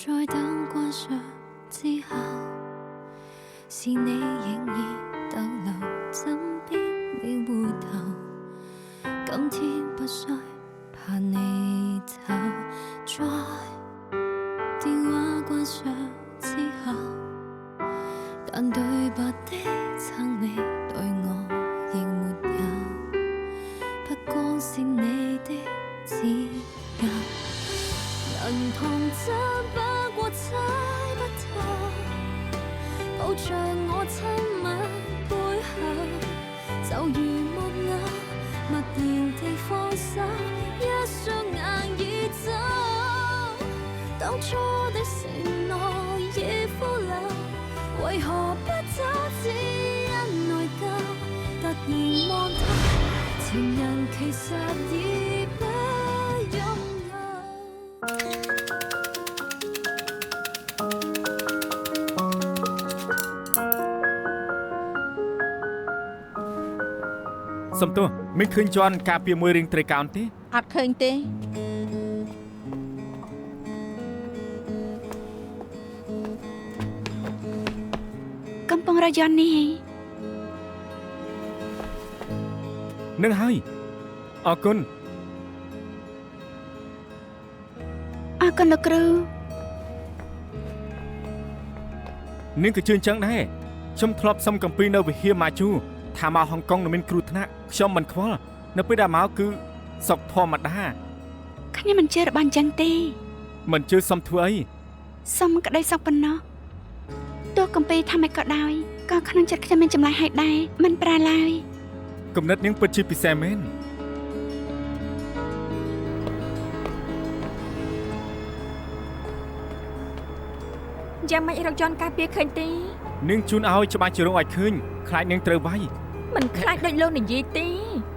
在灯關上之後，是你仍然逗留枕邊沒回頭，今天不需怕你走，在電話關上之後，但對白的撐你對我仍沒有，不光是你的指引，能童真不過猜不透，抱着我親吻背後，就如木偶默然地放手，一雙眼已走，當初的承諾已腐朽，為何不走只因內疚，突然望透，情人其實已不擁有。សំទោសមានឃើញជន់ការពារមួយរៀងត្រីកោណទេអត់ឃើញទេកំពុងរយន្តនេះនឹងហើយអរគុណលោកគ្រូនាងក៏ជឿអញ្ចឹងដែរខ្ញុំធ្លាប់សុំកំពីនៅវិហារម៉ាជូថាមកហុងកុងនឹងមានគ្រោះថ្នាក់ខ្ញុំមិនខ្វល់នៅពេលដែលមកគឺសុខធម្មតាខ្ញុំមិនជឿរបស់អញ្ចឹងទេមិនជឿសុំធ្វើអីសុំក្តីសុខប៉ុណ្ណោះទោះកំពីថាម៉េចក៏ដោយក៏ក្នុងចិត្តខ្ញុំមានចម្លើយឲ្យដែរមិនប្រាឡើយគំនិតនាងពិតជាពិសេសមែនយ៉ាងម៉េចរកយន្តការពារឃើញទេនាងជូនឲ្យច្បាស់ជារងឲ្យឃើញខ្លាចនាងត្រូវវាយមិនខ្លាចដូចលោកនិយាយទេ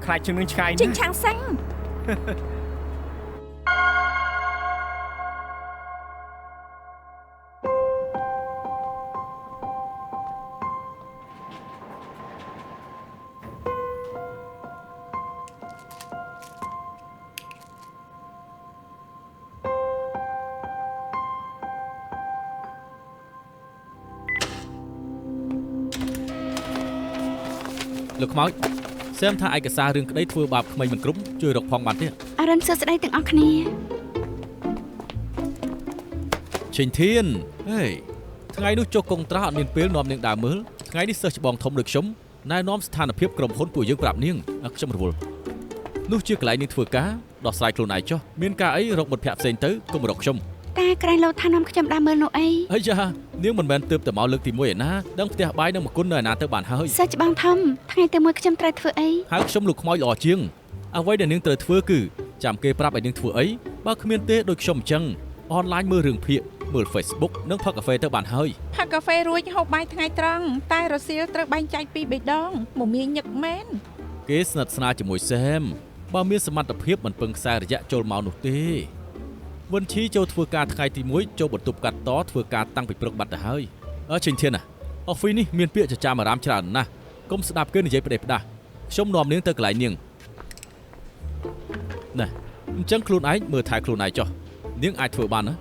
ខ្លាចជាងនឹងឆ្កែណាចិញ្ឆាំងសិនលោកខ្មោចសែមថាឯកសាររឿងក្តីធ្វើបាបក្មេងមិនគ្រប់ជួយរកផងបានទេអរុនសួស្តីទាំងអស់គ្នាឈិញធានហេថ្ងៃនោះចុះកុងត្រាអត់មានពេលនាំនាងដើរមើលថ្ងៃនេះសិស្សច្បងធំដូចខ្ញុំណែនាំស្ថានភាពក្រុមហ៊ុនពួកយើងប្រាប់នាងខ្ញុំរវល់នោះជាកន្លែងនាងធ្វើការដោះស្រាយខ្លួនឯងចុះមានការអីរកមិត្តភក្តិផ្សេងទៅកុំរកខ្ញុំតែក្រែងលោកថានាំខ្ញុំដើរមើលនោះអីអីយ៉ានាងមិនមែនទើបតែមកលើកទី1ឯណាដឹងផ្ទះបាយនឹងមកគុណនៅឯណាទៅបានហើយសិស្សច្បងធំថ្ងៃទី1ខ្ញុំត្រូវធ្វើអីហើយខ្ញុំលោកខ្មោចល្អជាងអ្វីដែលនាងត្រូវធ្វើគឺចាំគេប្រាប់ឲ្យនាងធ្វើអីបើគ្មានទេដូចខ្ញុំអញ្ចឹងអនឡាញមើលរឿងភាគមើល Facebook និងផឹកកាហ្វេទៅបានហើយផឹកកាហ្វេរួចហូបបាយថ្ងៃត្រង់តែរសៀលត្រូវបែងចែកពី3ដងមមាញញឹកមែនគេស្និទ្ធស្នាលជាមួយសែមបើមានសមត្ថភាពមិនពឹងខ្សែរយៈចូលមកនោះទេវិនឈីចូលធ្វើការថ្ងៃទី1ចូលបន្ទប់កាត់តធ្វើការតាំងពីព្រឹកបាត់ទៅហើយឈិញធានណាអอฟហ្វីសនេះមានពាក្យចចាមអារ៉ាមច្រើនណាស់កុំស្ដាប់គេនិយាយផ្ដេសផ្ដាស់ខ្ញុំនាំនាងទៅកន្លែងនាងណែអញ្ចឹងខ្លួនឯងមើលថែខ្លួនឯងចុះនាងអាចធ្វើបានណា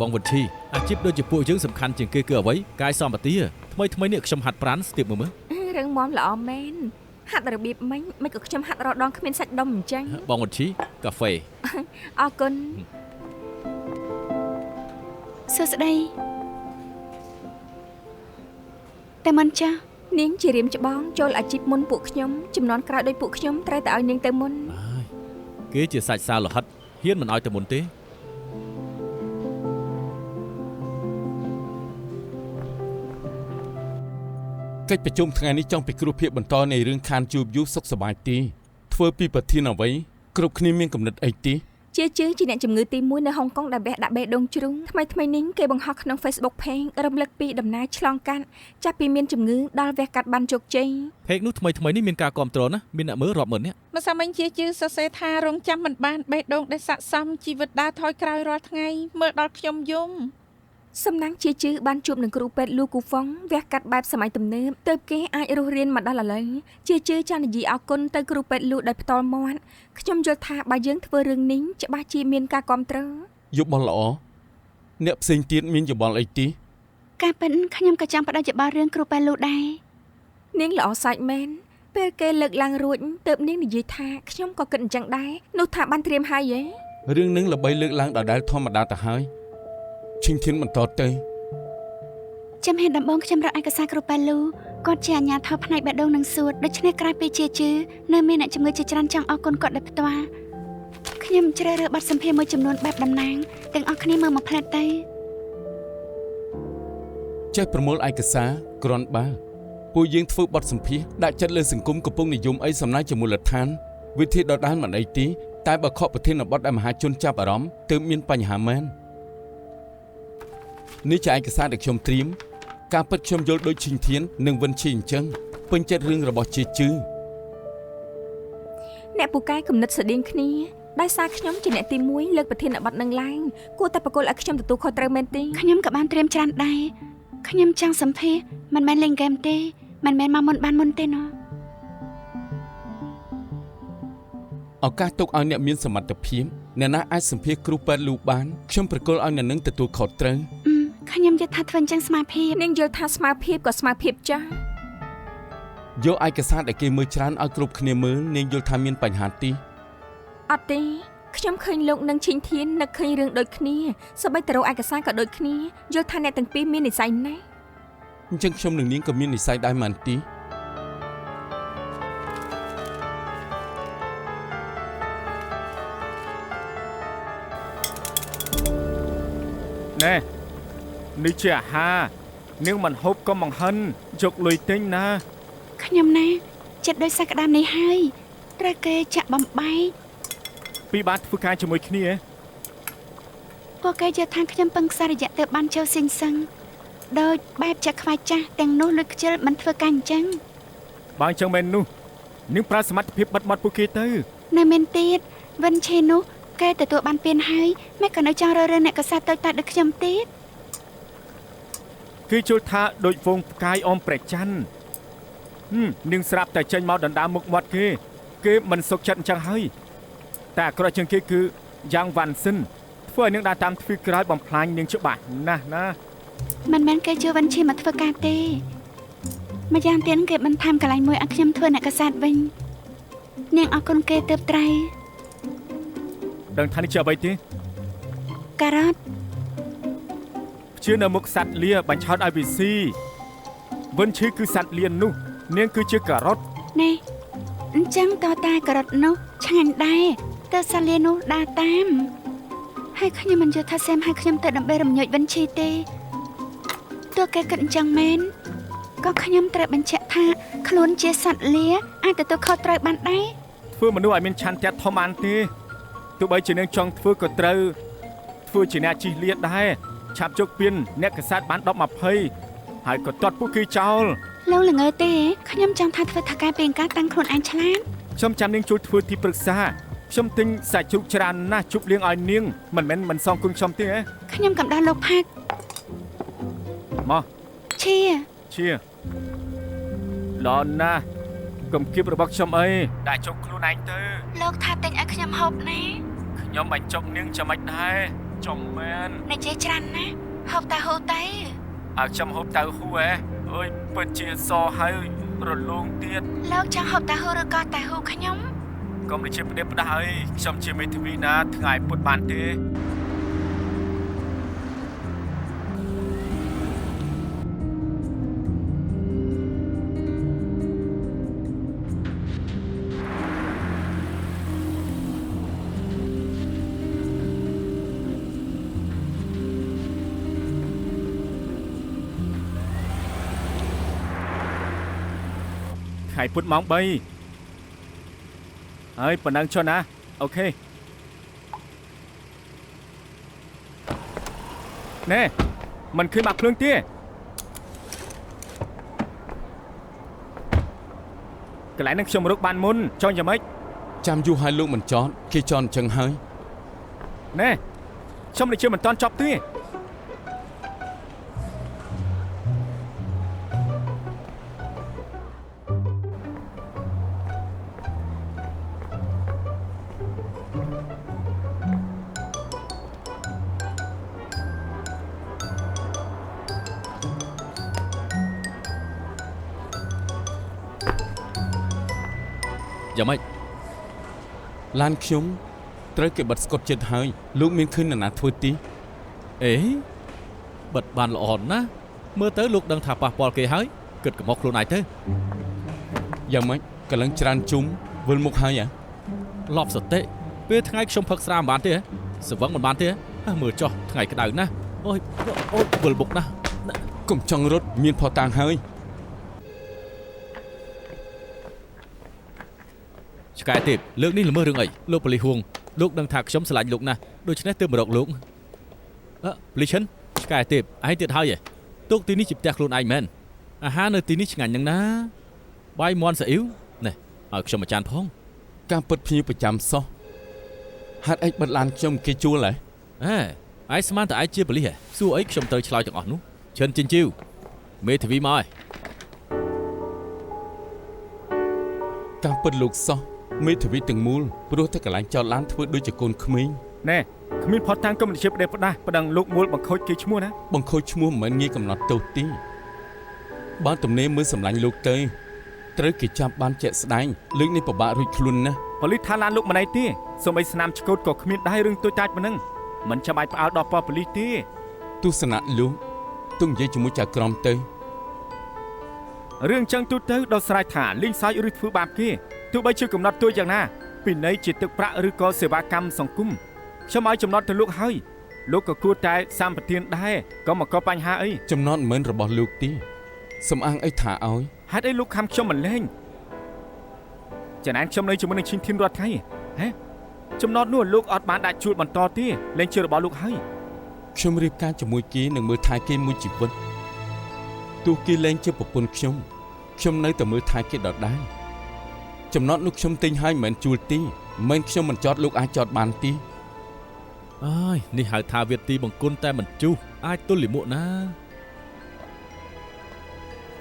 បងវិនឈីអាជីពដូចជាពួកយើងសំខាន់ជាងគេគឺអ្វីកាយសម្បទាថ្មីនេះខ្ញុំហាត់ប្រាណស្ទាបមើលរឿងមមល្អមែនហាត់របៀបមិនក៏ខ្ញុំហាត់រដងគ្មានសាច់ដុំអញ្ចឹងបងវិនឈីកាហ្វេអរគុណសួស្តីតែមិនចាស់នាងជារៀមច្បងចូលអាជីពមុនពួកខ្ញុំចំនួនក្រោយដោយពួកខ្ញុំត្រូវតែឲ្យនាងទៅមុនគេជាសាច់សាលហិតហ៊ានមិនឲ្យទៅមុនទេកិច្ចប្រជុំថ្ងៃនេះចង់ពិគ្រោះភាពបន្តនៃរឿងខានជួបយូរសុខសប្បាយទេធ្វើពីប្រធានអ្វីគ្រប់គ្នាមានគំនិតអីទេជាអ្នកជំងឺទី1នៅហុងកុងដែលបេះដាក់បេះដូងជ្រុងថ្មីនេះគេបង្ហោះក្នុង Facebook Page រំលឹកពីដំណើរឆ្លងកាត់ចាប់ពីមានជំងឺដល់វះកាត់បានជោគជ័យ Page នោះថ្មីនេះមានការគាំទ្រណាមានអ្នកមើលរាប់ម៉ឺននាក់ម្សិលមិញជាសរសេរថារងចាំមិនបានបេះដូងដែលស័ក្តិសមជីវិតដើរថយក្រោយរាល់ថ្ងៃមើលដល់ខ្ញុំយំ សំណាងជាជឺបានជួបនឹងគ្រូពេទ្យលូគូហ្វុងវះកាត់បែបសម័យទំនើបទើបគេអាចរស់រៀនមកដល់ឥឡូវជាជឺចាននិយាយអរគុណទៅគ្រូពេទ្យលូដោយផ្ទាល់មាត់ខ្ញុំយល់ថាបើយើងធ្វើរឿងនេះច្បាស់ជាមានការគ្រប់គ្រងយោបល់ល្អអ្នកផ្សេងទៀតមានយោបល់អីទីការពិតខ្ញុំក៏ចង់ផ្ដល់យោបល់រឿងគ្រូពេទ្យលូដែរនាងល្អសាច់មែនពេលគេលើកឡើងរួចទើបនាងនិយាយថាខ្ញុំក៏គិតអញ្ចឹងដែរនោះថាបានត្រៀមហើយហ៎រឿងនឹងល្បីលើកឡើងដដែលធម្មតាទៅហើយឈិញធានបន្តទៅចំហេតុដំបងខ្ញុំរកឯកសារគ្រូប៉ាលូគាត់ជាអាជ្ញាធរផ្នែកបេះដូងនិងសួតដូច្នេះក្រោយពីជាជឺនៅមានអ្នកជំងឺជាច្រើនចង់អរគុណគាត់ដោយផ្ទាល់ខ្ញុំជ្រើសរើសបទសម្ភាសន៍មួយចំនួនបែបតំណាងទាំងអស់គ្នាមើលមួយផ្លែតទៅចេះប្រមូលឯកសារគ្រាន់បើពួកយើងធ្វើបទសម្ភាសន៍ដាក់ចិត្តលើសង្គមកំពុងនិយមអីសំណាញ់ជាមូលដ្ឋានវិធីដដែលមិនអីទីតែបើខកប្រធានបទដែលមហាជនចាប់អារម្មណ៍ទើបមានបញ្ហាមែននេះជាឯកសារដែលខ្ញុំត្រៀមការពិតខ្ញុំយល់ដូចឈិញធាននិងវិនឈីអញ្ចឹងពេញចិត្តរឿងរបស់ជាជឺអ្នកពូកែគំនិតស្តៀងគ្នាដោយសារខ្ញុំជាអ្នកទី1លើកប្រធានបទនឹងឡើងគួរតែប្រកល់ឲ្យខ្ញុំទទួលខុសត្រូវមែនទេខ្ញុំក៏បានត្រៀមច្រើនដែរខ្ញុំចង់សម្ភាសន៍មិនមែនលេងហ្គេមទេមិនមែនមកមុនបានមុនទេណ៎ឱកាសទុកឲ្យអ្នកមានសមត្ថភាពអ្នកណាអាចសម្ភាសន៍គ្រូពេទ្យលូបានខ្ញុំប្រកល់ឲ្យអ្នកនឹងទទួលខុសត្រូវខ្ញុំយល់ថាធ្វើអញ្ចឹងស្មារភាពនាងយល់ថាស្មារភាពក៏ស្មារភាពចាស់យកឯកសារដែលគេមើលច្រើនឲ្យគ្រប់គ្នាមើលនាងយល់ថាមានបញ្ហាទីអត់ទេខ្ញុំឃើញលោកនឹងឈិញធាននឹកឃើញរឿងដូចគ្នាសូម្បីតែរកឯកសារក៏ដូចគ្នាយល់ថាអ្នកទាំងពីរមាននិស្ស័យណាស់អញ្ចឹងខ្ញុំនិងនាងក៏មាននិស្ស័យដែរមែនទីណែនេះជាអាហារនាងមិនហូបក៏បង្ហិនយកលុយទិញណាខ្ញុំណាចិត្តដោយសក្តាននេះហើយត្រូវគេចាក់បំបែកពីបានធ្វើការជាមួយគ្នាពួកគេយល់ថាខ្ញុំពឹងផ្សាររយៈទៅបានចូលសិញសឹងដោយបែបចាក់ខ្វាយចាស់ទាំងនោះលុយខ្ជិលមិនធ្វើការអញ្ចឹងបើអញ្ចឹងមែននោះនាងប្រើសមត្ថភាពបិទបាត់ពួកគេទៅនៅមានទៀតវិនឆេនោះគេទទួលបានពៀនហើយមិនក៏នៅចង់រើអ្នកកសាតតូចតាចដូចខ្ញុំទៀតគេជល់ថាដូចវងផ្កាយអមព្រះច័ន្ទនាងស្រាប់តែចេញមកដណ្ដើមមុខមាត់គេមិនសុខចិត្តអញ្ចឹងហើយតែអាក្រក់ជាងគេគឺយ៉ាងវ៉ាន់សិនធ្វើឲ្យនាងដើរតាមទ្វារក្រោយបំផ្លាញនាងច្បាស់ណាស់ណាមិនមែនគេជួយវិនឈីមកធ្វើការទេម្យ៉ាងទៀតគេបន្ថែមកន្លែងមួយឲ្យខ្ញុំធ្វើអ្នកកសាតវិញនាងអរគុណគេទៅត្រៃដឹងថានេះជាអ្វីទេការ៉ុតជឿនៅមុខសัตว์លាបញ្ឆោតឲ្យវាស៊ីវិនឈីគឺសัตว์លានោះនាងគឺជាការ៉ុតនេះអញ្ចឹងតតែការ៉ុតនោះឆ្ងាញ់ដែរតើសាលានោះដើរតាមហើយខ្ញុំមិនយល់ថាសែមឲ្យខ្ញុំទៅដើម្បីរំញោចវិនឈីទេទោះគេគិតអញ្ចឹងមែនក៏ខ្ញុំត្រូវបញ្ជាក់ថាខ្លួនជាសត្វលាអាចទទួលខុសត្រូវបានដែរធ្វើមនុស្សឲ្យមានឆន្ទៈធំបានទេទោះបីជានាងចង់ធ្វើក៏ត្រូវធ្វើជាអ្នកជិះលាដែរឆាប់ជោគពៀនអ្នកកសែតបាន10-20ហើយក៏ទាត់ពួកគេចោលលោកល្ងើទេខ្ញុំចង់ថាធ្វើថាការពីការតាំងខ្លួនឯងឆ្លាតខ្ញុំចាំនាងជួយធ្វើទីប្រឹក្សាខ្ញុំទិញសាច់ជ្រូកច្រើនណាស់ជប់លៀងឲ្យនាងមិនមែនមិនសងគុណខ្ញុំទេខ្ញុំកំដៅលោកផាក់មកឈៀល្អណាស់កុំគៀបរបស់ខ្ញុំអីដែលជោគខ្លួនឯងទៅលោកថាទិញឲ្យខ្ញុំហូបណាខ្ញុំបាញ់ចុកនាងចាំមិនដែរចំមែននិយាយច្រើនណាហូបតើហូបទៅឲ្យខ្ញុំហូបតើហ៊ូអើយពិតជាសហើយរលោងទៀតលោកចង់ហូបតើហ៊ូឬក៏តើហ៊ូខ្ញុំកុំនិយាយផ្ដេសផ្ដាស់អីខ្ញុំជាមេធាវីណាថ្ងៃពុតបានទេថ្ងៃពុតម៉ោង3ហើយប៉ុណ្ណឹងចុះណាអូខេណែមិនឃើញបាក់ភ្លើងទេកន្លែងហ្នឹងខ្ញុំរកបានមុនចង់យ៉ាងម៉េចចាំយូរហើយលោកមិនចតគេចតអញ្ចឹងហើយណែខ្ញុំនឹងជាមិនតន់ចប់ទេ យ៉ាងម៉េច ឡានខ្ញុំត្រូវគេបិទស្កុតចិត្តហើយលោកមានឃើញនរណាធ្វើទី អេបិទបានល្អណាស់មើលទៅលោកដឹងថាប៉ះពាល់គេហើយគិតកំហុសខ្លួនឯងទៅ យ៉ាងម៉េចកលឹងច្រើនជុំវិលមុខហើយហ៎ លប់សតិពេលថ្ងៃខ្ញុំផឹកស្រាមិនបានទេសវឹងមិនបានទេមើលចុះថ្ងៃក្តៅណាស់អូយវិលមុខណាស់ កុំចង់រត់មានផតាំងហើយ ឆ្កែទេពលើកនេះល្មើសរឿងអីលោកប៉ូលីសហួងលោកដឹងថាខ្ញុំស្រឡាញ់លោកណាស់ដូច្នេះទើបមករកលោកប៉ូលីសឈិនឆ្កែទេពឯងទៀតហើយទុកទីនេះជាផ្ទះខ្លួនឯងមែនអាហារនៅទីនេះឆ្ងាញ់ណាស់ណាបាយមាន់សាអ៊ីវនេះឲ្យខ្ញុំមួយចានផង ការពិតភ្ញៀវប្រចាំសោះហេតុអីបិទឡានខ្ញុំគេជួលហ៎ ឯងស្មានតែឯងជាប៉ូលីសសួរអីខ្ញុំត្រូវឆ្លើយទាំងអស់នោះឈិនជីនជីវមេធាវីមកហើយ ការពិតលោកសោះមេធាវីទាំងមូលព្រោះតែកន្លែងចោតឡានធ្វើដូចជាកូនក្មេង ណែគ្មានផតតាំងកុំនិយាយផ្ដេសផ្ដាស់ប្តឹងលោកមូលបង្ខូចគេឈ្មោះណា បង្ខូចឈ្មោះមិនមែនងាយកំណត់ទោសទេបានទំនេរមើលសម្លាញ់លោកទៅត្រូវគេចាប់បានជាក់ស្ដែងលើកនេះពិបាករួចខ្លួនណាស់ ប៉ូលីសថាឡានលោកមិនឯទេសូម្បីស្នាមឆ្កូតក៏គ្មានដែររឿងទូចតាចប៉ុណ្ណឹងមិនចាំបាច់ផ្អើលដល់ប៉ូលីសទេ ទស្សនៈលោកទុំនិយាយជាមួយចៅក្រមទៅ រឿងចឹងទូទៅដល់ស្រ័យថាលេងសើចឬធ្វើបាបគេទោះបីជាកំណត់ទោសយ៉ាងណាពីនៃជាទឹកប្រាក់ឬក៏សេវាកម្មសង្គមខ្ញុំឲ្យចំណត់ទៅលោកហើយលោកក៏គួរតែសម្បទានដែរក៏មកកបញ្ហាអី ចំណត់មិនមែនរបស់លោកទេសំអាងអីថាឲ្យ ហេតុអីលោកខំខ្ញុំមិនលេងចំណានខ្ញុំនៅជាមួយនឹងឈិនធានរាល់ថ្ងៃហ៎ចំណត់នោះលោកអត់បានដាក់ជួលបន្តទេលេងជារបស់លោកហើយ ខ្ញុំរៀបការជាមួយគេនឹងមើលថែគេមួយជីវិតទោះគេលែងជាប្រពន្ធខ្ញុំនៅតែមើលថែគេដដែលចំណត់នោះខ្ញុំទិញហើយមិនមែនជួលទេមិនខ្ញុំមិនចតលោកអាចចតបានទេ អើយនេះហៅថាវាទីបង្គន់តែមិនជុះអាចទល់លាមកណា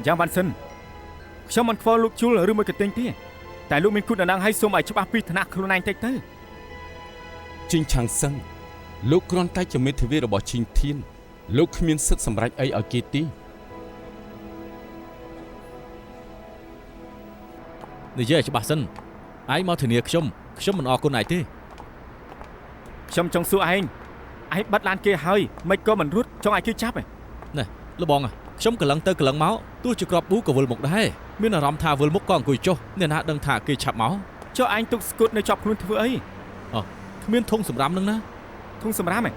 យ៉ាងបានសិនខ្ញុំមិនខ្វល់លោកជួលឬមួយកទិញទេតែលោកមានគុណដំណឹងឲ្យសូមឲ្យច្បាស់ពីឋានៈខ្លួនឯងតិចទៅ ជីងឆាំងសឹងលោកគ្រាន់តែជាមេធាវីរបស់ជីងធានលោកគ្មានសិទ្ធិសម្រេចអីឲ្យគេទេ និយាយឲ្យច្បាស់សិនឯងមកធានាខ្ញុំមិនអរគុណឯងទេ ខ្ញុំចង់សួរឯងបាត់ឡានគេហើយមិនក៏មិនរត់ចង់ឲ្យគេចាប់ឯ ណែលបងខ្ញុំកលឹងទៅកលឹងមកទោះជាក្របប៊ូក៏វិលមុខដែរមានអារម្មណ៍ថាវិលមុខក៏អង្គុយចុះអ្នកណាដឹងថាគេឆាប់មក ចុះឯងទុកស្គូតនៅជាប់ខ្លួនធ្វើអី គ្មានធុងសម្រាប់នឹងណា ធុងសម្រាប់ឯ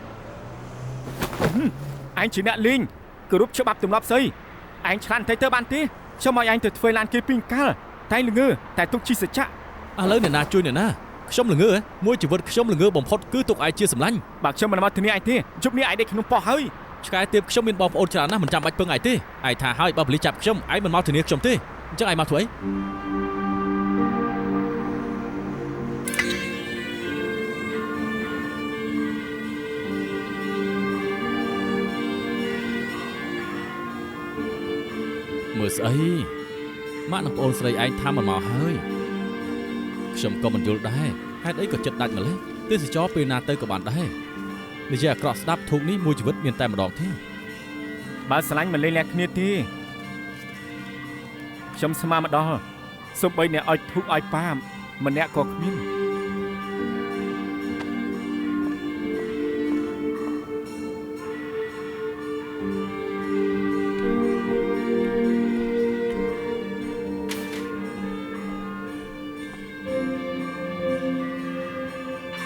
ងជាអ្នកលេងគោរពច្បាប់ទម្លាប់ស្អីឯងឆ្លានទៅបានទេខ្ញុំឲ្យឯងទៅធ្វើឡានគេពីកាលតែល្ងើតែទុកជីសច្ចៈ ឥឡូវអ្នកណាជួយអ្នកណាខ្ញុំល្ងើមួយជីវិតខ្ញុំល្ងើបំផុតគឺទុកឯងជាសម្លាញ់ បើខ្ញុំមិនមកធានាឯងទេជប់នេះឯងដេកក្នុងប៉ោះហើយ ឆ្កែទៀបខ្ញុំមានបងប្អូនច្រើនណាស់មិនចាំបាច់ពឹងឯងទេឯងថាហើយបើប៉ូលីសចាប់ខ្ញុំឯងមិនមកធានាខ្ញុំទេអញ្ចឹងឯងមកធ្វើអី មើលស្អីម៉ាក់និងប្អូនស្រីឯងថាមិនមកហើយខ្ញុំក៏មិនយល់ដែរហេតុអីក៏ចិត្តដាច់ម្ល៉េះទេសចរពេលណាទៅក៏បានដែរនិយាយអាក្រក់ស្ដាប់ធូបនេះមួយជីវិតមានតែម្ដងទេ បើស្រឡាញ់មិនលេងលាក់គ្នាទេខ្ញុំស្មានមកដល់សូម្បីអ្នកឲ្យធូបឲ្យប៉ាម្នាក់ក៏គ្មាន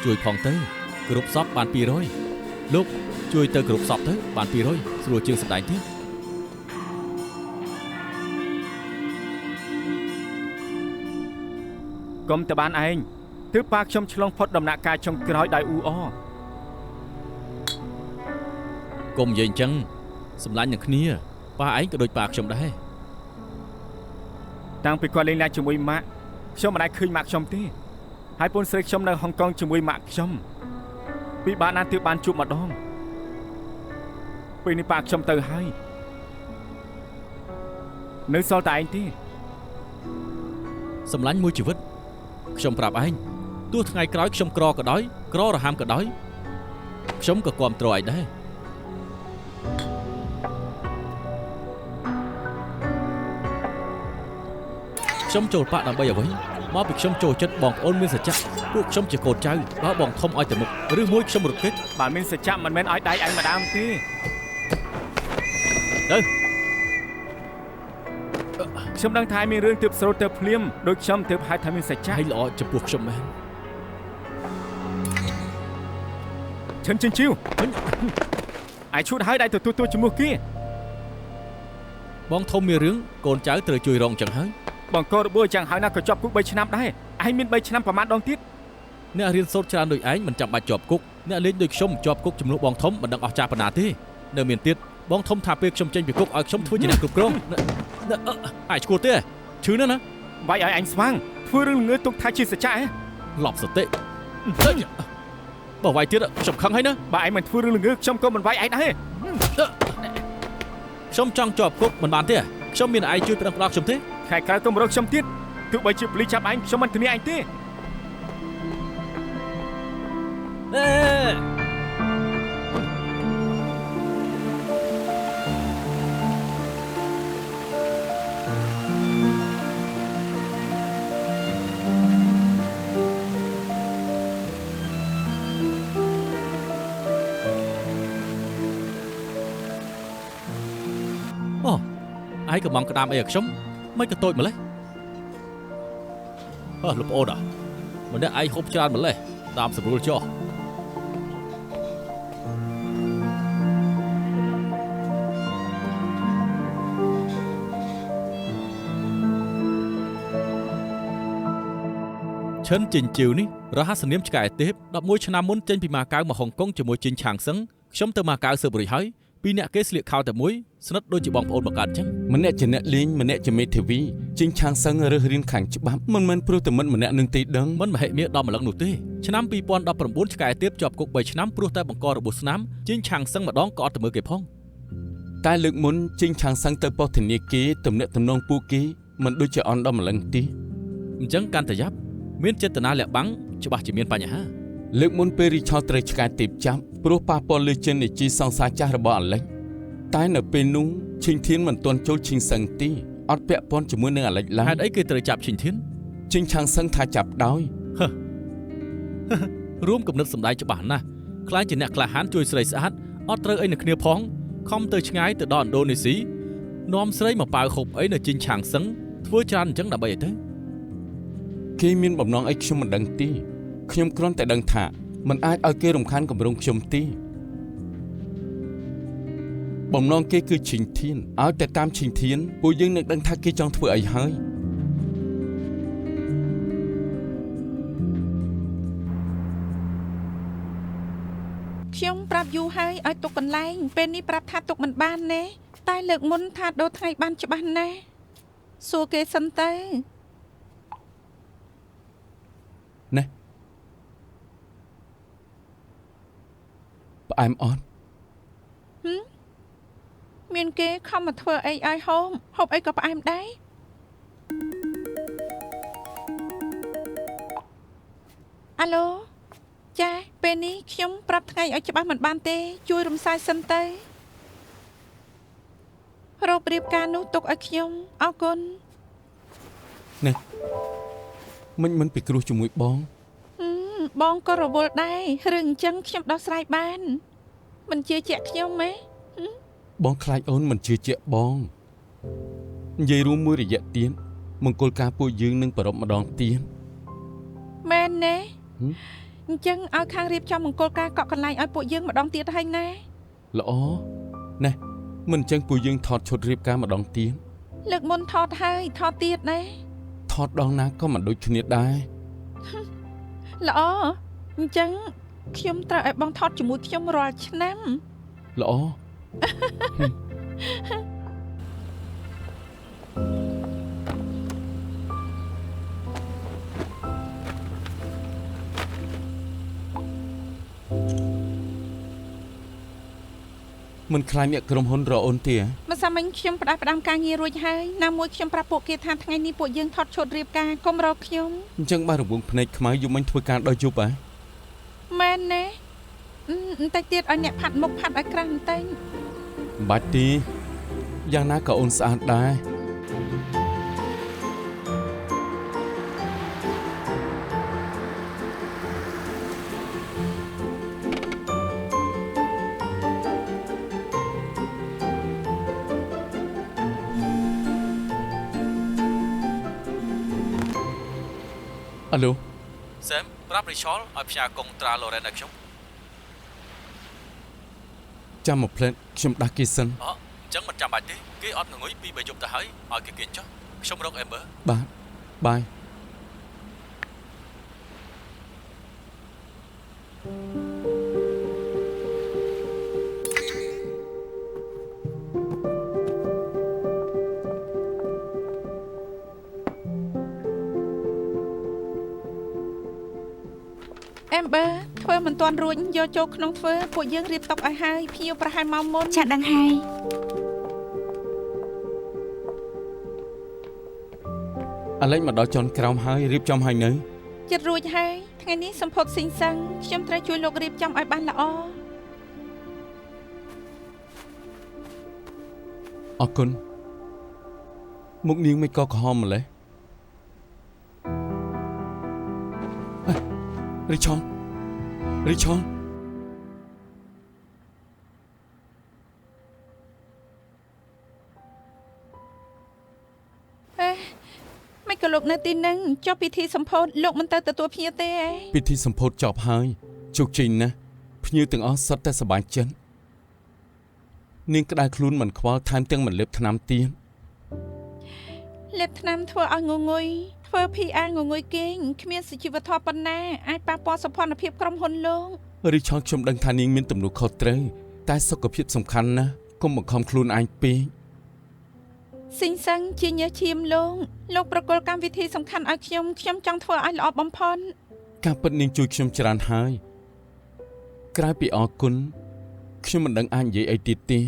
ជួយផងទៅគ្រប់សពបាន200លោកជួយទៅគ្រប់សពទៅបាន200ស្រួលជាងសម្ដែងទៀត កុំតែបានឯងទើបប៉ាខ្ញុំឆ្លងផុតដំណាក់កាលចុងក្រោយដោយអ៊ូអរ កុំនិយាយអញ្ចឹងសម្លាញ់នឹងគ្នាប៉ាឯងក៏ដូចប៉ាខ្ញុំដែរ តាំងពីគាត់លេងឡានជាមួយម៉ាក់ខ្ញុំមិនដែលឃើញម៉ាក់ខ្ញុំទេហើយពូនស្រីខ្ញុំនៅហុងកុងជាមួយម៉ាក់ខ្ញុំពីបានណាទើបបានជួបម្ដងពេលនេះប៉ាខ្ញុំទៅហើយនៅសល់តែឯងទេ សម្លាញ់មួយជីវិតខ្ញុំប្រាប់ឯងទោះថ្ងៃក្រោយខ្ញុំក្រក៏ដោយក្ររហាមក៏ដោយខ្ញុំក៏គាំទ្រឯងដែរខ្ញុំចូលប៉ាដើម្បីអ្វី មកពីខ្ញុំចូលចិត្តបងប្អូនមានសច្ចៈពួកខ្ញុំជាកូនចៅបើបងធំឲ្យតែមុខឬមួយខ្ញុំរត់គេច បើមានសច្ចៈមិនមែនឲ្យដៃអញម្ដងទេ ទៅ ខ្ញុំដឹងថាមានរឿងទើបស្រូតទៅភ្លាមដូចខ្ញុំទើបហៅថាមានសច្ចៈ ហើយល្អចំពោះខ្ញុំមែន ឈិនជីវអាយឈូតហើយដៃទទួលជាមួយគេ បងធំមានរឿងកូនចៅត្រូវជួយរងចឹងហើយ បងកោរបួសយ៉ាងហើយណាក៏ជាប់គុក3ឆ្នាំដែរឯងមាន3ឆ្នាំប្រហែលដងទៀត អ្នករៀនសូត្រច្រើនដូចឯងមិនចាំបាច់ជាប់គុកអ្នកលេងដូចខ្ញុំជាប់គុកជំនួសបងធំមិនដឹងអស់ចាស់ប៉ុណ្ណាទេនៅមានទៀតបងធំថាពេលខ្ញុំចេញពីគុកឲ្យខ្ញុំធ្វើជាអ្នកគ្រប់គ្រងអាយឈួតទេឈឺណាស់ណា វាយឲ្យអញស្វាងធ្វើរឿងងើទុកថាជាសច្ចៈ ឡប់សតិបើវាយទៀតខ្ញុំខឹងហើយណា បើឯងមិនធ្វើរឿងងើខ្ញុំក៏មិនវាយឯងដែរ ខ្ញុំចង់ជាប់គុកមិនបានទេខ្ញុំមានឯងជួយប្រឹងប្រែងខ្ញុំទេ ខែក្រោយក៏មករកខ្ញុំទៀតទោះបីជាប៉ូលីសចាប់ឯងខ្ញុំមិនធានាឯងទេ អូឯងកំងក្តាមអីឲ្យខ្ញុំមិនក៏តូចម្លេះលោកប្អូនម្នាក់ឯងហូបច្រើនម្លេះតាមស្រួលចុះឈិនជីងជីវនេះរហស្សនាមឆ្កែទេព11ឆ្នាំមុនចេញពីម៉ាកាវមកហុងកុងជាមួយជីងឆាងសឹងខ្ញុំទៅម៉ាកាវស៊ើបរួចហើយពីអ្នកគេស្លៀកខោតែមួយស្និទ្ធដូចជាបងប្អូនមកកើតអញ្ចឹង ម្នាក់ជាអ្នកលេងម្នាក់ជាមេធាវីជីងឆាងសឹងរើសរៀនខាងច្បាប់មិនមែនព្រោះតែមិតម្នាក់នឹងទីដឹង មិនមហិមាដល់ម្លឹងនោះទេឆ្នាំ2019ឆ្កែទៀបជាប់គុក3ឆ្នាំព្រោះតែបង្ករបួសស្នាមជីងឆាងសឹងម្ដងក៏អត់ទៅមើលគេផង តែលើកមុនជីងឆាងសឹងទៅប៉ុស្តិ៍ធនាគារទំនាក់ទំនងពួកគេមិនដូចជាអន់ដល់ម្លឹងទេ អញ្ចឹងកាន់តែយ៉ាប់មានចេតនាលាក់បាំងច្បាស់ជាមានបញ្ហា លើកមុនពេលរីឆោតត្រូវឆ្កែទៀបចាប់ព្រោះប៉ះពាល់លើចិននៃជីសង្សារចាស់របស់អាឡិចតែនៅពេលនោះឈិងធានមិនទាន់ចូលឈិងសឹងទេអត់ពាក់ព័ន្ធជាមួយនឹងអាឡិចឡើយ ហេតុអីគេត្រូវចាប់ឈិងធាន ជីងឆាងសឹងថាចាប់ដោយ រួមគំនិតសម្ដែងច្បាស់ណាស់ខ្លាចជាអ្នកក្លាហានជួយស្រីស្អាតអត់ត្រូវអីនឹងគ្នាផងខំទៅឆ្ងាយទៅដល់ឥណ្ឌូនេស៊ីនាំស្រីមកប៉ាវហូបអីនៅជីងឆាងសឹងធ្វើច្រើនអញ្ចឹងដើម្បីអីទៅ គេមានបំណងអីខ្ញុំមិនដឹងទេខ្ញុំគ្រាន់តែដឹងថាមិនអាចឲ្យគេរំខានគម្រោងខ្ញុំទេបំណងគេគឺឈិងធានឲ្យតែតាមឈិងធានពួកយើងនឹងដឹងថាគេចង់ធ្វើអីហើយ ខ្ញុំប្រាប់យូរហើយឲ្យទុកកន្លែងពេលនេះប្រាប់ថាទុកមិនបានទេតែលើកមុនថាដូរថ្ងៃបានច្បាស់ណាស់សួរគេសិនទៅ ណែផ្អែមអត់ មានគេខំមកធ្វើអីឲ្យហូបអីក៏ផ្អែមដែរអាឡូចាពេលនេះខ្ញុំប្រាប់ថ្ងៃឲ្យច្បាស់មិនបានទេជួយរំសាយសិនទៅរករៀបការនោះទុកឲ្យខ្ញុំអរគុណ ណែមិនពិគ្រោះជាមួយបង បងក៏រវល់ដែររឿងអញ្ចឹងខ្ញុំដោះស្រាយបានមិនជឿជាក់ខ្ញុំទេ បងខ្លាចអូនមិនជឿជាក់បងនិយាយរួមមួយរយៈទៀតមង្គលការពួកយើងនឹងប្រពម្ដងទៀត មែនទេអញ្ចឹងឲ្យខាងរៀបចំមង្គលការកក់កន្លែងឲ្យពួកយើងម្ដងទៀតហើយណា ល្អណែមិនអញ្ចឹងពួកយើងថតឈុតរៀបការម្ដងទៀត លើកមុនថតហើយថតទៀតណា ថតដងណាក៏មិនដូចគ្នាដែរ ល្អអញ្ចឹងខ្ញុំត្រូវឲ្យបងថតជាមួយខ្ញុំរាល់ឆ្នាំ ល្អ មិនខ្លាចអ្នកក្រុមហ៊ុនរអូនទេ ម្សិលមិញខ្ញុំផ្ដាំការងាររួចហើយណាមួយខ្ញុំប្រាប់ពួកគេថាថ្ងៃនេះពួកយើងថតឈុតរៀបការកុំរកខ្ញុំ អញ្ចឹងបានរង្វង់ភ្នែកខ្មៅយប់មិញធ្វើការដល់យប់ហ៎ មែនទេបន្តិចទៀតឲ្យអ្នកផាត់មុខផាត់ឲ្យក្រាស់បន្តិច មិនបាច់ទេយ៉ាងណាក៏អូនស្អាតដែរ អាឡូ សែមប្រាប់ Richard ឲ្យផ្ញើកុងត្រា Loren ឲ្យខ្ញុំ ចាំមកផ្លែតខ្ញុំដាស់គេសិន អញ្ចឹងមិនចាំបាច់ទេគេអត់ងងុយពី3យប់ទៅហើយឲ្យគេចុះខ្ញុំរក Amber បាទបាយAmber ធ្វើមិនទាន់រួចយកចូលក្នុងធ្វើពួកយើងរៀបតុឲ្យហើយភ្ញៀវប្រហែលម៉ោងមុន ចាដឹងហើយ អាឡេចមកដល់ចុនក្រោមហើយរៀបចំហើយនៅ ចិត្តរួចហើយថ្ងៃនេះសម្ពុតស៊ីងសឹងខ្ញុំត្រូវជួយលោករៀបចំឲ្យបានល្អ អរគុណមុខនាងមិនក៏ក្រហមម្លេះរីឆន មិនក៏លោកនៅទីនឹងចុះពិធីសម្ពោធលោកមិនទៅទទួលភ្ញៀវទេឯង ពិធីសម្ពោធចប់ហើយជោគជ័យណាស់ភ្ញៀវទាំងអស់សុទ្ធតែសប្បាយចិត្តនាងក្តៅខ្លួនមិនខ្វល់ថែមទាំងមិនលេបថ្នាំទៀត លេបថ្នាំធ្វើឲ្យងងុយធ្វើ PR ងងុយគេងគ្មានសុជីវធម៌ប៉ុណ្ណាអាចប៉ះពាល់សម្ព័ន្ធភាពក្រុមហ៊ុនលោក រីឆនខ្ញុំដឹងថានាងមានទំនួលខុសត្រូវតែសុខភាពសំខាន់ណាស់កុំបង្ខំខ្លួនឯងពេក ស៊ីងសឹងជាញើសឈាមលោកប្រកល់កម្មវិធីសំខាន់ឲ្យខ្ញុំចង់ធ្វើឲ្យល្អបំផុត ការពិតនាងជួយខ្ញុំច្រើនហើយក្រៅពីអរគុណខ្ញុំមិនដឹងអាចនិយាយអីទៀតទេ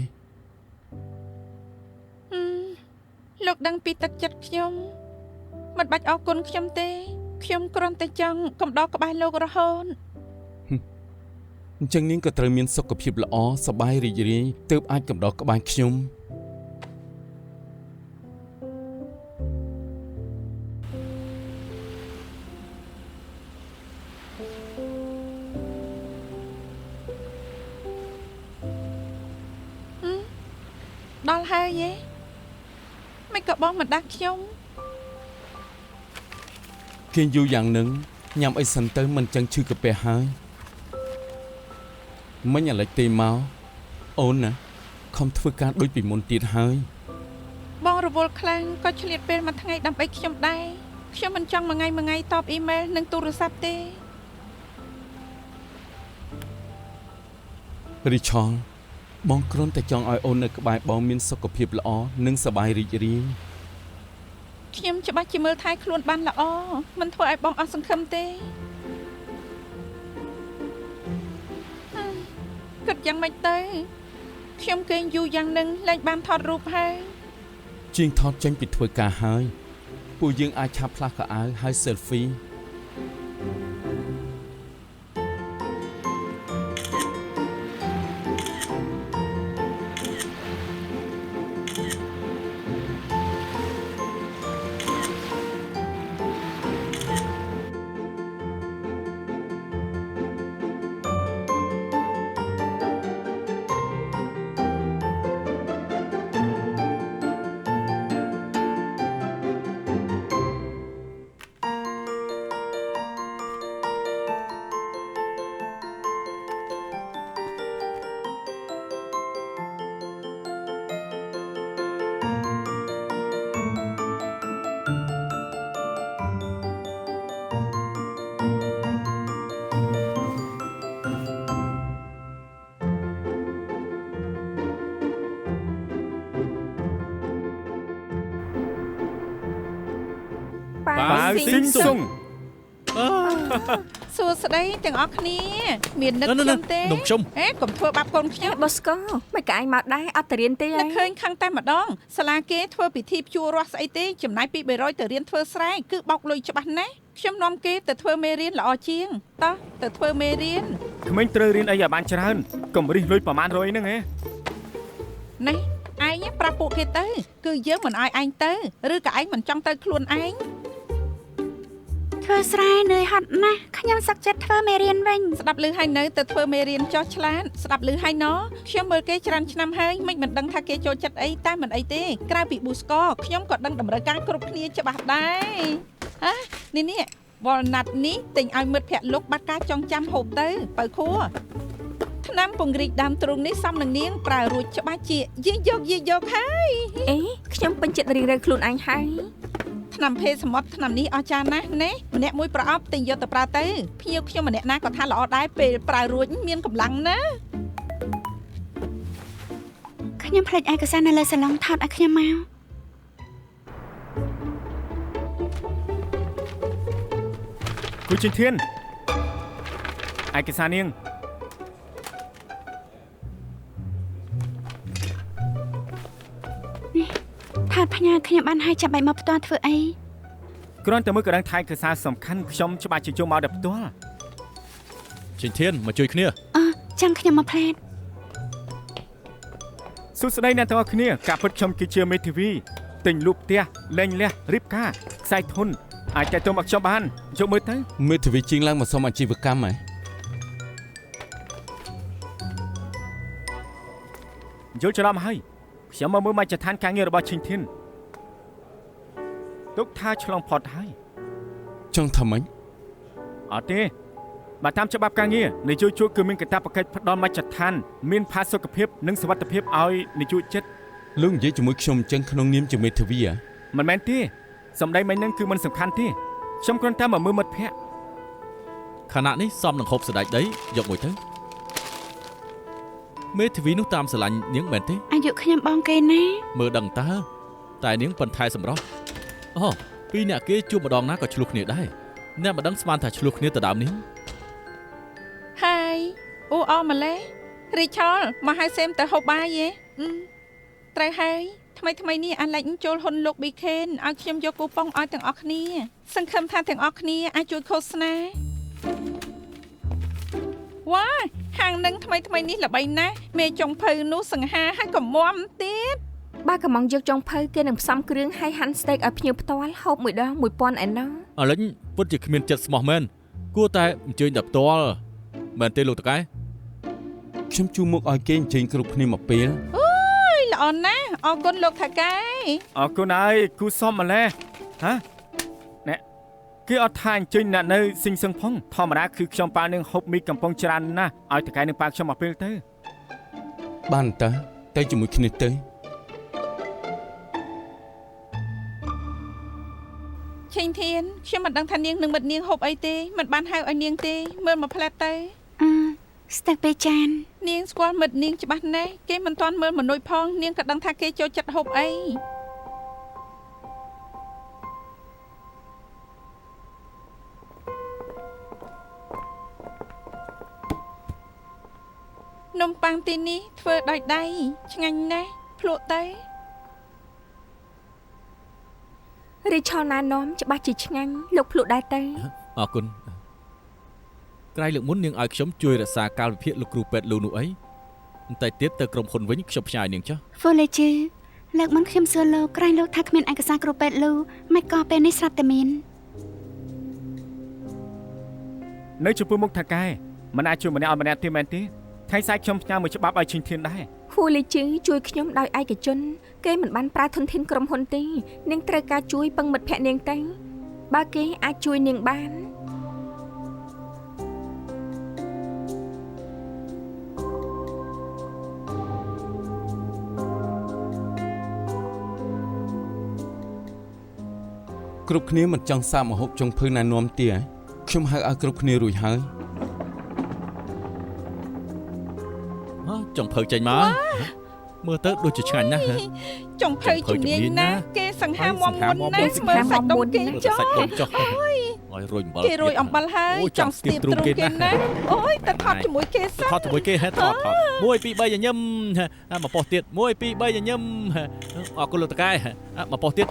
លោកដឹងពីទឹកចិត្តខ្ញុំមិនបាច់អរគុណខ្ញុំទេខ្ញុំគ្រាន់តែចង់កំដរក្បែរលោករហូត អញ្ចឹងនាងក៏ត្រូវមានសុខភាពល្អសប្បាយរីករាយទើបអាចកំដរក្បែរខ្ញុំ ដល់ហើយយេមិនក៏បងមិនដាស់ខ្ញុំ គេយូរយ៉ាងនឹងញ៉ាំអីសិនទៅមិនចឹងឈឺកាពះហើយមិញអាឡិចទេមកអូនណាខំធ្វើការដូចពីមុនទៀតហើយ បងរវល់ខ្លាំងក៏ឆ្លៀតពេលមួយថ្ងៃដើម្បីខ្ញុំដែរខ្ញុំមិនចង់មួយថ្ងៃតបអ៊ីមែលនិងទូរស័ព្ទទេ រីឆលបងគ្រាន់តែចង់ឲ្យអូននៅក្បែរបងមានសុខភាពល្អនិងសប្បាយរីករាយ ខ្ញុំច្បាស់ជាមើលថែខ្លួនបានល្អមិនធ្វើឲ្យបងអស់សង្ឃឹមទេគិតយ៉ាងម៉េចទៅខ្ញុំគេងយូរយ៉ាងនឹងលែងបានថតរូបហើយ ជាងថតចេញពីធ្វើការហើយពួកយើងអាចឆាប់ផ្លាស់ខោអាវហើយ selfie ប៉ាវស៊ីងសុង សួស្ដីទាំងអស់គ្នាមាននឹកខ្ញុំទេ នំខ្ញុំ អេកុំធ្វើបាបកូនខ្ញុំ បូស្កូមិនក៏ឯងមកដែរអត់ទៅរៀនទេ នឹកឃើញខឹងតែម្ដងសាលាគេធ្វើពិធីភ្ជួររាស់ស្អីទេចំណាយពី300ទៅរៀនធ្វើស្រែគឺបោកលុយច្បាស់ណាស់ខ្ញុំនាំគេទៅធ្វើមេរៀនល្អជាងតោះទៅធ្វើមេរៀន ក្មេងត្រូវរៀនអីឲ្យបានច្រើនកុំរិះលុយប្រមាណ100ហ្នឹងហ៎ ណែឯងប្រាប់ពួកគេទៅគឺយើងមិនឲ្យឯងទៅឬក៏ឯងមិនចង់ទៅខ្លួនឯង ធ្វើស្រែនឿយហត់ណាស់ខ្ញុំសឹកចិត្តធ្វើមេរៀនវិញ ស្ដាប់ឮហើយនៅទៅធ្វើមេរៀនចោះឆ្លាតស្ដាប់ឮហើយណខ្ញុំមើលគេច្រើនឆ្នាំហើយមិនដឹងថាគេចូលចិត្តអីតែមិនអីទេក្រៅពីប៊ូស្កខ្ញុំក៏ដឹងតម្រូវការគ្រប់គ្នាច្បាស់ដែរនេះ វល់ណាត់នេះទិញឲ្យមិត្តភក្តិលោកបាត់ការចងចាំហូបទៅបើខួរថ្នាំពង្រីកដើមទ្រូងនេះសំនឹងនាងប្រើរួចច្បាស់ជាយាយយកហើយ អេខ្ញុំពេញចិត្តរៀងរើខ្លួនឯងហើយ ថ្នាំភេសមុទ្រថ្នាំនេះអស្ចារ្យណាស់ណាម្នាក់មួយប្រអប់ទិញយកទៅប្រើទៅភ្ញៀវខ្ញុំម្នាក់ណាក៏ថាល្អដែរពេលប្រើរួចមានកម្លាំងណា ខ្ញុំភ្លេចឯកសារនៅលើសាឡុងថតឲ្យខ្ញុំមក គូជិនធានឯកសារនាង ថតផ្ញើខ្ញុំបានឲ្យចាប់បាច់មកផ្ទាល់ធ្វើអី គ្រាន់តែមើលក៏ដឹងថាឯកសារសំខាន់ខ្ញុំច្បាស់ជាចូលមកដល់ផ្ទាល់ ចិនធានមកជួយគ្នា ចាំខ្ញុំមកផ្លែត សួស្តីអ្នកទាំងអស់គ្នាការពិតខ្ញុំគឺជាមេធាវីទិញលូបផ្ទះលេងលះរៀបការខ្សែធនអាចតែទៅមកខ្ញុំបានយកមើលទៅ មេធាវីជាងឡើងមកសុំអាជីវកម្មហ៎ យល់ច្រឡំហើយខ្ញុំមកមើលមកចឋានការងាររបស់ឈិនធានទុកថាឆ្លងផុតហើយ ចង់ថាម៉េច អត់ទេបើតាមច្បាប់ការងារនយោជកគឺមានកាតព្វកិច្ចផ្ដល់មជ្ឈដ្ឋានមានផាសុកភាពនិងសុវត្ថិភាពឲ្យនយោជិត លោកនិយាយជាមួយខ្ញុំអញ្ចឹងក្នុងនាមជាមេធាវីហ៎ មិនមែនទេសម្ដីមិញហ្នឹងគឺមិនសំខាន់ទេខ្ញុំគ្រាន់តែមកមើលមិត្តភក្តិ ខណៈនេះសំនឹងហូបសណ្ដែកដីយកមួយទៅមេធាវីនោះតាមស្រឡាញ់នាងមែនទេ អាយុខ្ញុំបងគេណា មើលដឹងតើតែនាងប៉ុនថែសម្រស់អូពីរអ្នកគេជួបម្ដងណាក៏ឆ្លោះគ្នាដែរអ្នកមិនដឹងស្មានថាឆ្លោះគ្នាទៅដើមនេះ ហើយអូអម្លេះរីឆលមកឲ្យសេមទៅហូបបាយយេត្រូវហើយថ្មីនេះអាឡិចចូលហ៊ុនលោកប៊ីខេនឲ្យខ្ញុំយកគូប៉ុងឲ្យទាំងអស់គ្នាសង្ឃឹមថាទាំងអស់គ្នាអាចជួយឃោសនាវ៉ាហាងនឹងថ្មីនេះល្បីណាស់មេចុងភៅនោះសង្ហាឲ្យកំមទៀត បើកំងយកចុងភៅគេនឹងផ្សំគ្រឿងឲ្យហាន់ស្តេកឲ្យភ្ញៀវផ្ទាល់ហូបមួយដង 1000 ឯណោះ អលិញពុតជាគ្មានចិត្តស្មោះមែនគួរតែអញ្ជើញដល់ផ្ទាល់មែនទេលោកតកែ ខ្ញុំជួមុខឲ្យគេអញ្ជើញគ្រប់គ្នាមកពេល ល្អណាស់អរគុណលោកថាកែ អរគុណហើយគូសមម្លេះហ៎អ្នកគេអត់ថាអញ្ជើញអ្នកនៅស៊ីងសឹងផងធម្មតាគឺខ្ញុំប៉ានឹងហូបមីកំប៉ុងច្រើនណាស់ឲ្យតកែនឹងប៉ាខ្ញុំមកពេលទៅ បានតើទៅជាមួយគ្នាទៅ ឆេងធានខ្ញុំមិនដឹងថានាងនឹងមិត្តនាងហូបអីទេមិនបានហៅឲ្យនាងទេមើលមកផ្លែតទៅ ស្ទើរពេលចាន នាងស្គាល់មិត្តនាងច្បាស់ណាស់គេមិនទាន់មើលមនុស្សផងនាងក៏ដឹងថាគេចូលចិត្តហូបអីនំប៉័ងទីនេះធ្វើដោយដៃឆ្ងាញ់ណាស់ភ្លក់ទៅ រីឆលណានំច្បាស់ជាឆ្ងាញ់លោកភ្លក់ដែរទៅ អរគុណក្រៃលើកមុននាងឲ្យខ្ញុំជួយរក្សាកាលវិភាគលោកគ្រូពេទ្យលូនោះអីបន្តិចទៀតទៅក្រុមហ៊ុនវិញខ្ញុំផ្ញើនាងចុះ Foleche លើកមុនខ្ញុំសួរលោកក្រែងលោកថាគ្មានឯកសារគ្រូពេទ្យលូមិនក៏ពេលនេះស្រាប់តែមាន នៅចំពោះមុខថាកែមិនអាចជួយម្នាក់ឲ្យម្នាក់ទេមែនទេថៃសាយខ្ញុំផ្ញើមួយច្បាប់ឲ្យឈិនធានដែរ ហូលីជឺជួយខ្ញុំដោយឯកជនគេមិនបានប្រើធនធានក្រុមហ៊ុនទេនាងត្រូវការជួយពឹងមិត្តភក្តិនាងទៅបើគេអាចជួយនាងបាន គ្រប់គ្នាមិនចង់សាកមកហូបចុងភៅណែនាំទេខ្ញុំហៅឲ្យគ្រប់គ្នារួចហើយ ចុងភៅចេញមកមើលទៅដូចជាឆ្ងាញ់ណាស់ ចុងភៅជំនាញណាស់គេសង្ហាមមុនណាស់មើលសាច់ដុំគេចុះ សាច់ដុំចុះឲ្យរួយអំបិល គេរួយអំបិលហើយចង់ស្ទាបទ្រូងគេណាអូយតែថតជាមួយគេសោះ ថតជាមួយគេហេតុថត1 2 3ញញឹមមកប៉ុស្តិ៍ទៀត1 2 3ញញឹមអរគុណលោកតកែមកប៉ុស្តិ៍ទៀត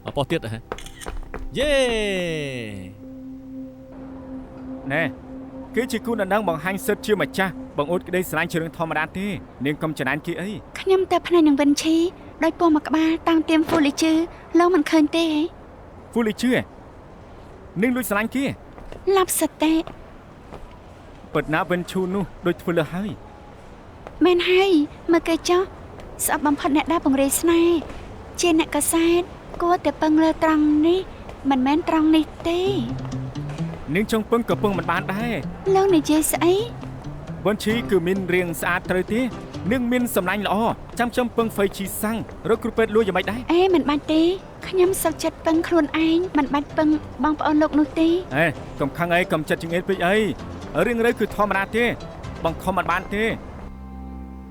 មកប៉ុស្តិ៍ទៀតយេ ណែគឺជាគូដណ្ដឹងបង្ហាញសិទ្ធជាម្ចាស់បង្អួតក្តីស្រឡាញ់ជារឿងធម្មតាទេនាងកុំចំណានគេអី ខ្ញុំទៅផ្នែកនឹងវិនឈីដោយពោះមកក្បាលតាំងទៀម Foleche លោកមិនឃើញទេ ហ្វូលីជឿនាងលួចស្រឡាញ់គេ ឡាប់សតេ ពិតណាវិនឈូនោះដូចធ្វើលើហើយ មែនហើយមើលគេចុះស្អប់បំផុតអ្នកដែលបង្រៀនស្នេហ៍ជាអ្នកកសែតគួរតែពឹងលើត្រង់នេះ មិនមែនត្រង់នេះទេ នាងចង់ពឹងក៏ពឹងមិនបានដែរ លោកនិយាយស្អី វណ្ណឈីគឺមានរាងស្អាតត្រូវទេនាងមានសំណាញ់ល្អចាំខ្ញុំពឹងហ្វៃឈីសាំងរកគ្រូពេទ្យលួយយ៉ាងម៉េចដែរ អេមិនបាច់ទេខ្ញុំសុខចិត្តពឹងខ្លួនឯងមិនបាច់ពឹងបងប្អូនលោកនោះទេ អេកុំខឹងអីកុំចិត្តចង្អៀតពេកអីរឿងរើគឺធម្មតាទេបង្ខំមិនបានទេ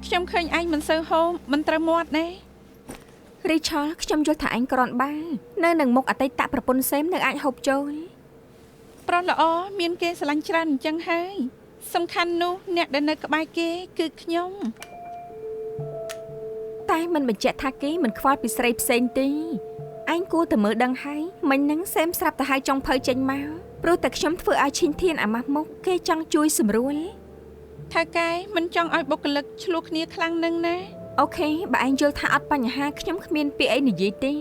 ខ្ញុំឃើញឯងមិនសូវហូមមិនត្រូវមាត់ទេ រីឆលខ្ញុំយល់ថាឯងក្រនបានៅនឹងមុខអតីតប្រពន្ធសេមនៅអាចហូបចូល ប្រុសល្អមានគេស្រឡាញ់ច្រើនអញ្ចឹងហើយសំខាន់នោះអ្នកដែលនៅក្បែរគេគឺខ្ញុំ តែមិនបញ្ជាក់ថាគេមិនខ្វល់ពីស្រីផ្សេងទេឯងគួរតែមើលដឹងហើយមិញហ្នឹងសេមស្រាប់តែឲ្យចុងភៅចេញមកព្រោះតែខ្ញុំធ្វើឲ្យឈិនធានអាម៉ាស់មុខគេចង់ជួយសម្រួល ថាកែមិនចង់ឲ្យបុគ្គលិកឆ្លោះគ្នាខ្លាំងនឹងណា អូខេបើឯងយល់ថាអត់បញ្ហាខ្ញុំគ្មានពាក្យអីនិយាយទេ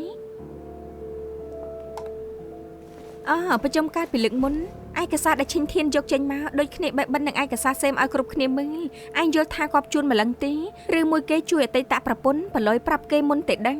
ប្រជុំការពីលើកមុនឯកសារដែលឈិនធានយកចេញមកដូចគ្នាបែបបិណ្ឌនឹងឯកសារសេមឲ្យគ្រប់គ្នាមើលឯងយល់ថាគាត់ជួនម្លឹងទេឬមួយគេជួយអតីតប្រពន្ធប្រឡយប្រាប់គេមុនតែដឹង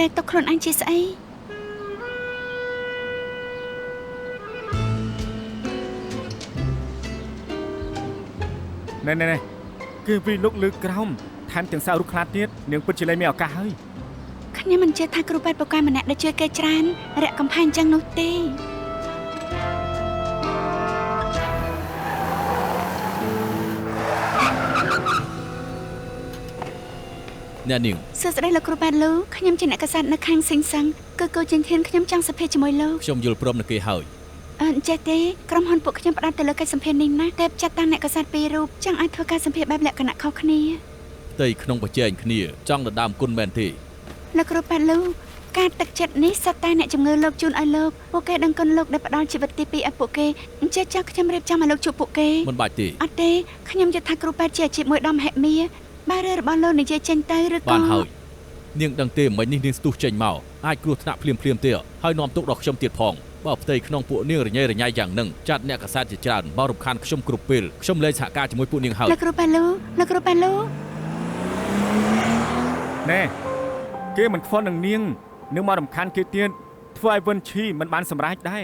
គេទុកខ្លួនអញជាស្អី ណែគឺវិលុកលើក្រោមថែមទាំងសៅរុកខ្លាទៀតនាងពិតជាលែងមានឱកាសហើយ ខ្ញុំមិនជឿថាគ្រូពេទ្យពូកែម្នាក់ដែលជួយគេច្រើនរាក់កំផែងចឹងនោះទេ អ្នកនាង សួស្តីលោកគ្រូពេទ្យលូខ្ញុំជាអ្នកកសែតនៅខាងសិងសឹងគឺកូជិនធានខ្ញុំចង់សម្ភាសជាមួយលោក ខ្ញុំយល់ព្រមនឹងគេហើយ អញ្ចេះទេក្រុមហ៊ុនពួកខ្ញុំផ្ដោតទៅលើកិច្ចសម្ភាសនេះណាតែចាត់តាំងអ្នកកសែតពីររូបចង់ឲ្យធ្វើការសម្ភាសបែបលក្ខណៈខុសគ្នា ផ្ទៃក្នុងប្រជែងគ្នាចង់ដណ្ដើមគុណមែនទេ លោកគ្រូពេទ្យលូការទឹកចិត្តនេះសុទ្ធតែអ្នកជំងឺលោកជូនឲ្យលោកពួកគេដឹងគុណលោកដែលផ្ដល់ជីវិតទី2ឲ្យពួកគេអញ្ចឹងចង់ខ្ញុំរៀបចំឲ្យលោកជួបពួកគេ មិនបាច់ទេ អត់ទេខ្ញុំយល់ថាគ្រូពេទ្យជាអាជីពមួយដ៏មហិមាបើរឿងរបស់លោកនិយាយចេញទៅឬក៏ បានហើយនាងដឹងទេមិញនេះនាងស្ទុះចេញមកអាចគ្រោះថ្នាក់ភ្លាមទេហើយនាំទុកដល់ខ្ញុំទៀតផងបើផ្ទៃក្នុងពួកនាងរញ៉េរញ៉ៃយ៉ាងហ្នឹងចាត់អ្នកកសែតជាច្រើនបោរំខានខ្ញុំគ្រប់ពេលខ្ញុំលែងសហការជាមួយពួកនាងហើយ លោកគ្រូពេទ្យលូលោកគ្រូពេទ្យលូ ណែគេមិនខ្វល់នឹងនាងនឹងមករំខានគេទៀតធ្វើឲ្យវិនឈីមិនបានសម្រេចដែរ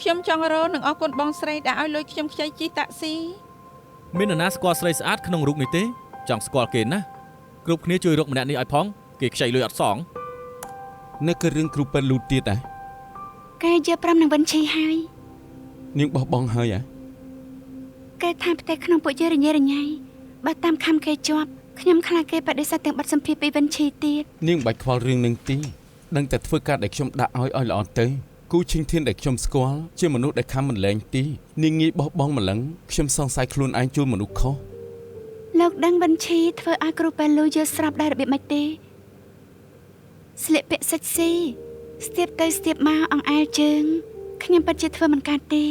ខ្ញុំចង់រកនឹងអរគុណបងស្រីដែលឲ្យលុយខ្ញុំខ្ចីជិះតាក់ស៊ី មាននរណាស្គាល់ស្រីស្អាតក្នុងរូបនេះទេចង់ស្គាល់គេណាគ្រប់គ្នាជួយរកម្នាក់នេះឲ្យផងគេខ្ចីលុយអត់សង នៅគឺរឿងគ្រូពេទ្យលូទៀតដែរ គេយកព្រមនឹងវិនឈីហើយ នាងបោះបង់ហើយហ៎ គេថាផ្ទៃក្នុងពួកយើងរញ៉េរញ៉ៃបើតាមខំគេជាប់ខ្ញុំខ្លាចគេបដិសេធទាំងបាត់សម្ភារពីវិនឈីទៀត នាងបាច់ខ្វល់រឿងនឹងទេដឹងតែធ្វើការដែលខ្ញុំដាក់ឲ្យល្អទៅគូឈិងធានដែលខ្ញុំស្គាល់ជាមនុស្សដែលខំមិនលែងទីនាងងាយបោះបង់ម្លឹងខ្ញុំសង្ស័យខ្លួនឯងជួលមនុស្សខុស លោកដឹងវិនឈីធ្វើឲ្យគ្រូពេទ្យលូយល់ស្រាប់ដែររបៀបម៉េចទេស្លៀកពាក់សិចស៊ីស្ទាបទៅស្ទាបមកអង្អែលជើងខ្ញុំពិតជាធ្វើមិនកើតទេ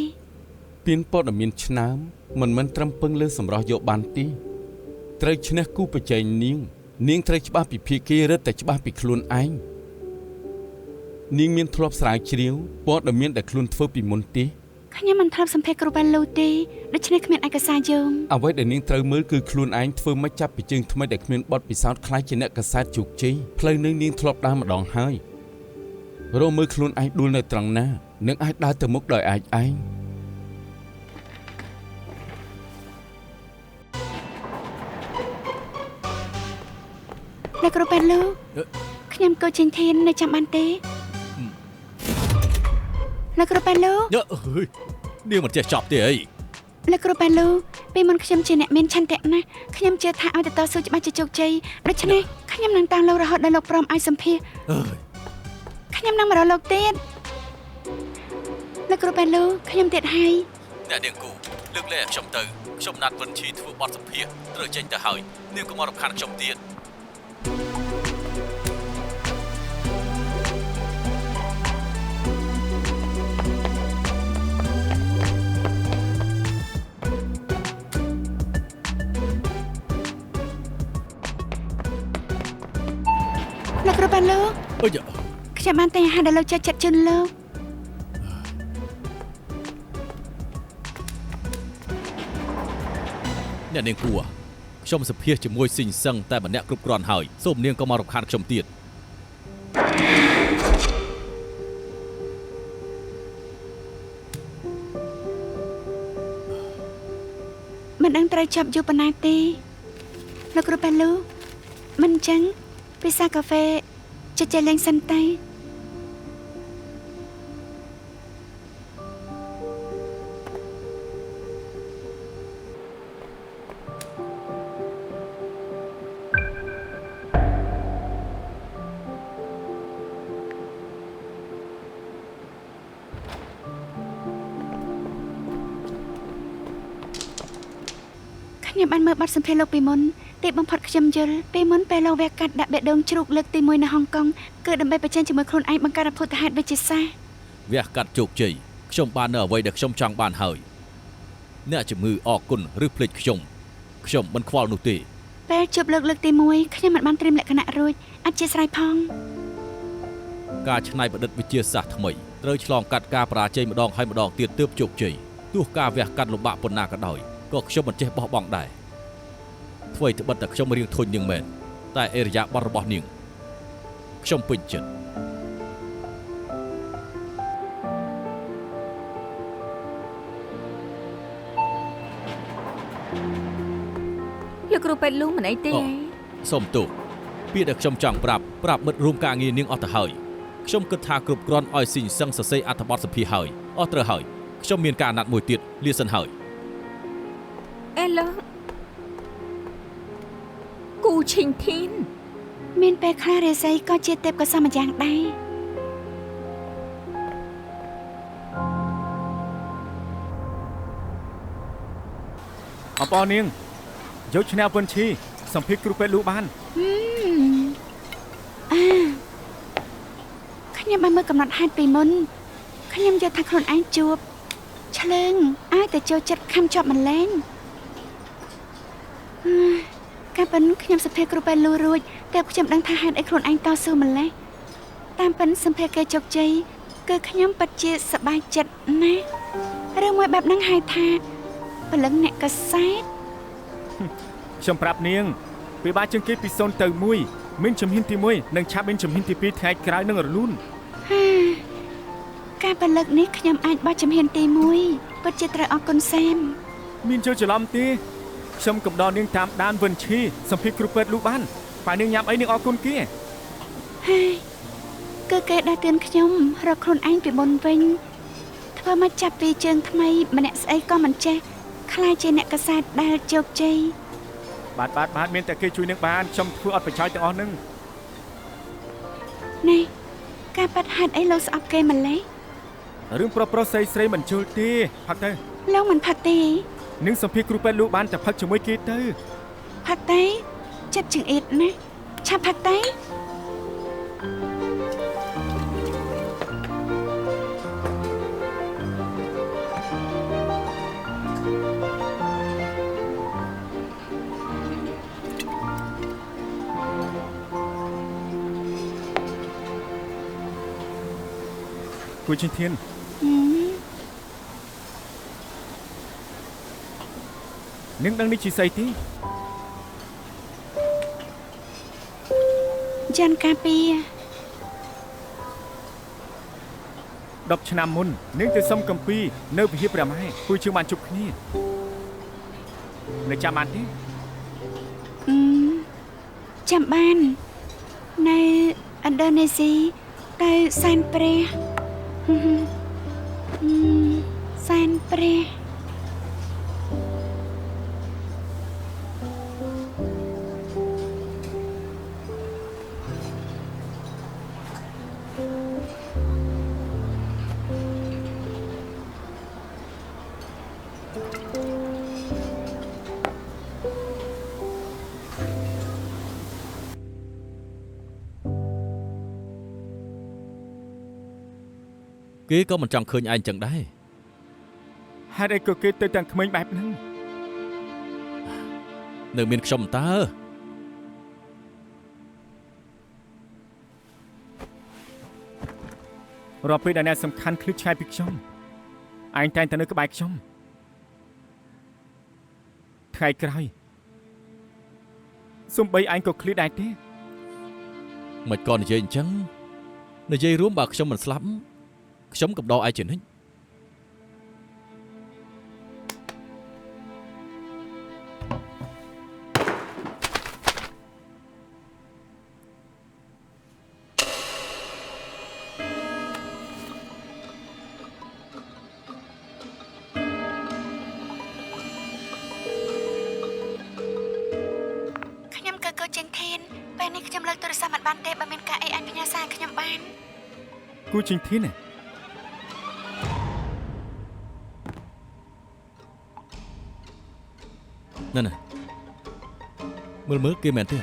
ពៀនព័ត៌មានឆ្នើមមិនមែនត្រឹមពឹងលើសម្រស់យកបានទេត្រូវឈ្នះគូប្រជែងនាងត្រូវច្បាស់ពីភាគីរឹតតែច្បាស់ពីខ្លួនឯងនាងមានធ្លាប់ស្រាវជ្រាវព័ត៌មានដែលខ្លួនធ្វើពីមុនទេ ខ្ញុំមិនធ្លាប់សម្ភាសគ្រូពេទ្យលូទេដូច្នេះគ្មានឯកសារយោង អ្វីដែលនាងត្រូវមើលគឺខ្លួនឯងធ្វើមិនចាប់ពីជើងថ្មីដែលគ្មានបទពិសោធន៍ខ្លាចជាអ្នកកសែតជោគជ័យផ្លូវនឹងនាងធ្លាប់ដើរម្ដងហើយរកមើលខ្លួនឯងដួលនៅត្រង់ណានឹងអាចដើរទៅមុខដោយអាចឯង លោកគ្រូពេទ្យលូខ្ញុំកូជិនធាននៅចាំបានទេលោកគ្រូពេទ្យលូ អើយនាងមិនចេះចប់ទេអី លោកគ្រូពេទ្យលូពេលមុនខ្ញុំជាអ្នកមានឆន្ទៈណាស់ខ្ញុំជឿថាឲ្យទៅតស៊ូច្បាស់ជាជោគជ័យដូច្នេះខ្ញុំនឹងតាមលោករហូតដល់លោកព្រមឲ្យសម្ភាស អើយ ខ្ញុំនឹងមករកលោកទៀតលោកគ្រូពេទ្យលូខ្ញុំទៀតហើយ អ្នកនាងគូលើកលែងឲ្យខ្ញុំទៅខ្ញុំណាត់វិនឈីធ្វើបទសម្ភាសត្រូវចេញទៅហើយនាងកុំមករំខានខ្ញុំទៀត ល លោកគ្រូប៉ាលោក អុយ ខ្ញុំបានតែអាហារដែលលោកចូលចិត្តជូនលោក អ្នកនាងគួរខ្ញុំសភាជាមួយស៊ីងសឹងតែម្នាក់គ្រប់គ្រាន់ហើយសូមនាងក៏មករំខានខ្ញុំទៀត មិនដឹងត្រូវចាប់យូរប៉ុណ្ណាទេលោកគ្រូប៉ាលោកមិនចឹងពិសាកាហ្វេជជែកលេងសិនតែ ខ្ញុំបានមើលបទសម្ភាសន៍លោកពីមុនទីបំផុតខ្ញុំយល់ពីមុនពេលលោកវះកាត់ដាក់បេះដូងជ្រូកលើកទី1នៅហុងកុងគឺដើម្បីប្រជែងជាមួយខ្លួនឯងបង្កើតអភូតហេតុវិទ្យាសាស្ត្រ វះកាត់ជោគជ័យខ្ញុំបាននៅអ្វីដែលខ្ញុំចង់បានហើយអ្នកជំងឺអរគុណឬភ្លេចខ្ញុំមិនខ្វល់នោះទេ ពេលជប់លើកទី1ខ្ញុំមិនបានត្រៀមលក្ខណៈរួចអធិស្ឋានផង ការច្នៃប្រឌិតវិទ្យាសាស្ត្រថ្មីត្រូវឆ្លងកាត់ការបរាជ័យម្ដងហើយម្ដងទៀតទើបជោគជ័យទោះការវះកាត់លំបាកប៉ុណ្ណាក៏ដោយក៏ខ្ញុំមិនចេះបោះបង់ដែរធ្វើឲ្យត្បិតតែខ្ញុំរៀងធុញនាងមែនតែអេរយាប័តរបស់នាងខ្ញុំពេញចិត្ត លោកគ្រូពេទ្យលូមិនអីទេ សូមទោសពាក្យដែលខ្ញុំចង់ប្រាប់មិត្តរួមការងារនាងអស់ទៅហើយខ្ញុំគិតថាគ្រប់គ្រាន់ឲ្យស៊ីងសឹងសរសេរអត្ថបទសម្ភាសហើយអស់ត្រូវហើយខ្ញុំមានការណាត់មួយទៀតលាសិនហើយ អេឡូគូឈិងធីន មានពេលខ្លះរាសីក៏ជាទេពកោសមម្យ៉ាងដែរ អបអរនាងយកឈ្នះវិនឈីសម្ភារគ្រូពេទ្យលូបាន ខ្ញុំបានមើលកំណត់ហេតុពីមុនខ្ញុំយល់ថាខ្លួនឯងជួបឆ្លើងឲ្យតែចូលចិត្តខំជាប់ម្លែងការប៉ិនខ្ញុំសម្ភារគ្រូពេទ្យលូរួចតែខ្ញុំដឹងថាហេតុអីខ្លួនឯងតស៊ូម្លេះតាមប៉ិនសម្ភារគេជោគជ័យគឺខ្ញុំពិតជាសប្បាយចិត្តណាស់រឿងមួយបែបហ្នឹងហៅថាពលឹងអ្នកកសែត ខ្ញុំប្រាប់នាងពេលបាជាងគេពី0ទៅ1មានជំហានទី1និងឆាប់មានជំហានទី2ថ្ងៃក្រោយនឹងរលូន ការពលឹកនេះខ្ញុំអាចបោះជំហានទី1ពិតជាត្រូវអរគុណសែម មានចូលច្រឡំទេខ្ញុំកំដរនាងតាមដានវិនឈីសម្ភារគ្រូពេទ្យលូបានបើនាងញ៉ាំអីនាងអរគុណគេ ហើយគឺគេដែលទឿនខ្ញុំរកខ្លួនឯងពីមុនវិញធ្វើមកចាប់ពីជើងថ្មីម្នាក់ស្អីក៏មិនចេះខ្លាចជាអ្នកកសែតដែលជោគជ័យ បាទមានតែគេជួយនាងបានខ្ញុំធ្វើអត់ប្រយោជន៍ទាំងអស់នឹង នេះការប៉ັດហេតុអីលោកស្អប់គេម្លេះ រឿងប្រុសស្រីមិនជល់ទេផឹកទៅ លោកមិនផឹកទេ នាងសម្ភារគ្រូពេទ្យលូបានតែផឹកជាមួយគេទៅ ផឹកទេចិត្តចង្អៀតណាស់ឆាប់ផឹកទេ គួយជាធាននាងដឹងនេះជាស្អីទេ ចាន់កាពី 10 ឆ្នាំមុននាងទៅសុំកំពីនៅវិហារព្រះម៉ែគួយជើងបានជប់គ្នានៅចាំបានទេ ចាំបាននៅឥណ្ឌូនេស៊ីទៅសែនព្រះសែនព្រះ គេក៏មិនចង់ឃើញឯងចឹងដែរ ហេតុអីក៏គេទៅទាំងក្មេងបែបហ្នឹង នៅមានខ្ញុំតើ រាល់ពេលដែលអ្នកសំខាន់ឃ្លីឆ្ងាយពីខ្ញុំឯងតែងតែនៅក្បែរខ្ញុំថ្ងៃក្រោយសំបីឯងក៏ឃ្លីដែរទេ មិនក៏និយាយអញ្ចឹងនិយាយរួមបើខ្ញុំមិនស្លាប់ខ្ញុំកំដរឯងជានិច្ចខ្ញុំក៏កូចេញធានពេលនេះខ្ញុំលើកទូរស័ព្ទមិនបានទេបើមានការអីអាចផ្ញើសារខ្ញុំបាន គូជីងធានណា ណ៎មើលគេមែនទេ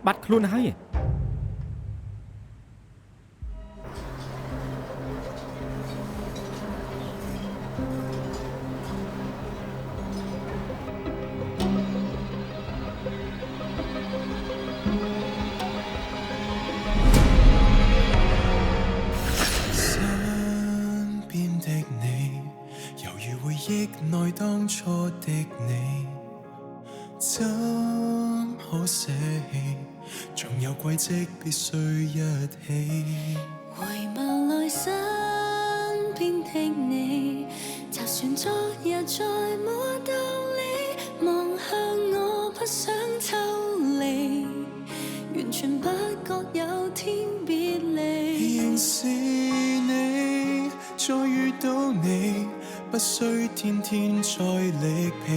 បាត់ខ្លួនហើយ 內當初的你，怎可捨棄？仲有軌跡必須一起。回眸來身邊的你，就算昨日再沒道理，望向我不想抽離，完全不覺有天別離。仍是你，再遇到你。不需天天再力疲。